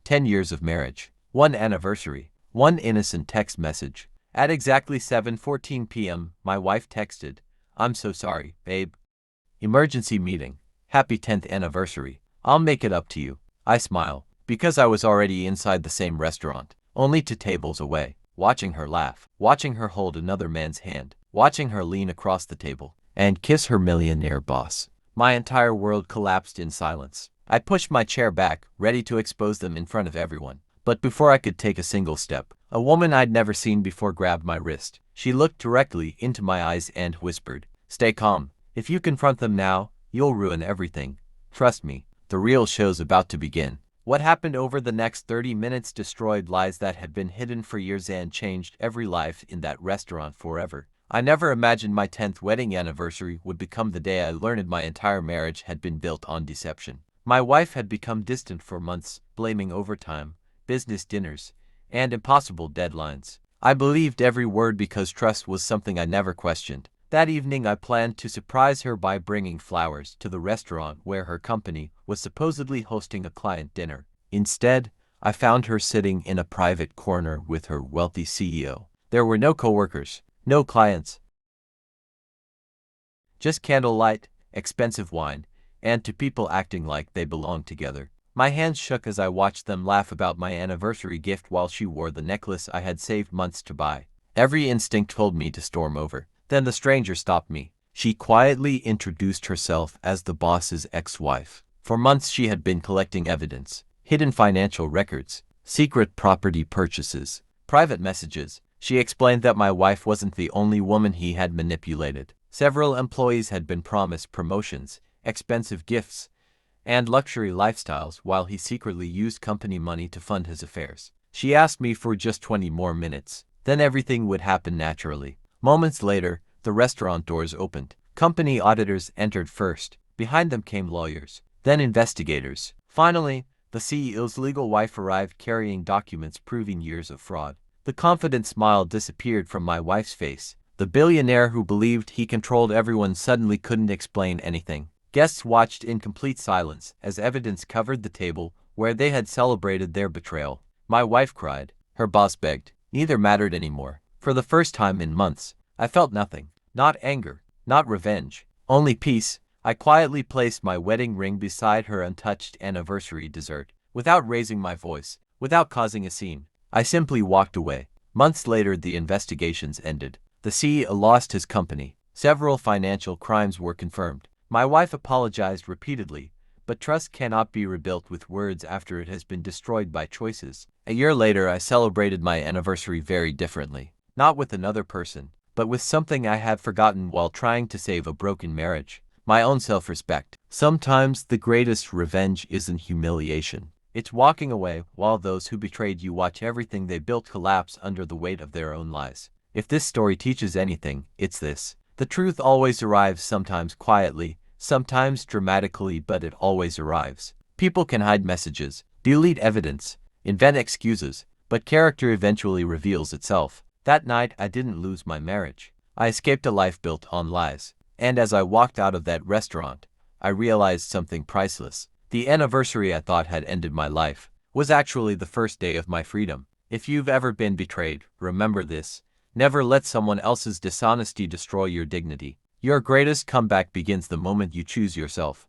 10 years of marriage, one anniversary, one innocent text message. At exactly 7:14 p.m., my wife texted, "I'm so sorry, babe. Emergency meeting. Happy 10th anniversary. I'll make it up to you." I smile, because I was already inside the same restaurant, only 2 tables away, watching her laugh, watching her hold another man's hand, watching her lean across the table and kiss her millionaire boss. My entire world collapsed in silence. I pushed my chair back, ready to expose them in front of everyone. But before I could take a single step, a woman I'd never seen before grabbed my wrist. She looked directly into my eyes and whispered, "Stay calm. If you confront them now, you'll ruin everything. Trust me, the real show's about to begin." What happened over the next 30 minutes destroyed lies that had been hidden for years and changed every life in that restaurant forever. I never imagined my 10th wedding anniversary would become the day I learned my entire marriage had been built on deception. My wife had become distant for months, blaming overtime, business dinners, and impossible deadlines. I believed every word because trust was something I never questioned. That evening I planned to surprise her by bringing flowers to the restaurant where her company was supposedly hosting a client dinner. Instead, I found her sitting in a private corner with her wealthy CEO. There were no coworkers, no clients, just candlelight, expensive wine, and 2 people acting like they belonged together. My hands shook as I watched them laugh about my anniversary gift while she wore the necklace I had saved months to buy. Every instinct told me to storm over. Then the stranger stopped me. She quietly introduced herself as the boss's ex-wife. For months she had been collecting evidence, hidden financial records, secret property purchases, private messages. She explained that my wife wasn't the only woman he had manipulated. Several employees had been promised promotions, expensive gifts, and luxury lifestyles while he secretly used company money to fund his affairs. She asked me for just 20 more minutes. Then everything would happen naturally. Moments later, the restaurant doors opened. Company auditors entered first. Behind them came lawyers, then investigators. Finally, the CEO's legal wife arrived carrying documents proving years of fraud. The confident smile disappeared from my wife's face. The billionaire who believed he controlled everyone suddenly couldn't explain anything. Guests watched in complete silence as evidence covered the table where they had celebrated their betrayal. My wife cried. Her boss begged. Neither mattered anymore. For the first time in months, I felt nothing. Not anger, not revenge, only peace. I quietly placed my wedding ring beside her untouched anniversary dessert. Without raising my voice, without causing a scene, I simply walked away. Months later, the investigations ended. The CEO lost his company. Several financial crimes were confirmed. My wife apologized repeatedly, but trust cannot be rebuilt with words after it has been destroyed by choices. A year later, I celebrated my anniversary very differently. Not with another person, but with something I had forgotten while trying to save a broken marriage. My own self-respect. Sometimes the greatest revenge isn't humiliation. It's walking away while those who betrayed you watch everything they built collapse under the weight of their own lies. If this story teaches anything, it's this. The truth always arrives, sometimes quietly, sometimes dramatically, but it always arrives. People can hide messages, delete evidence, invent excuses, but character eventually reveals itself. That night, I didn't lose my marriage. I escaped a life built on lies. And as I walked out of that restaurant, I realized something priceless. The anniversary I thought had ended my life was actually the first day of my freedom. If you've ever been betrayed, remember this. Never let someone else's dishonesty destroy your dignity. Your greatest comeback begins the moment you choose yourself.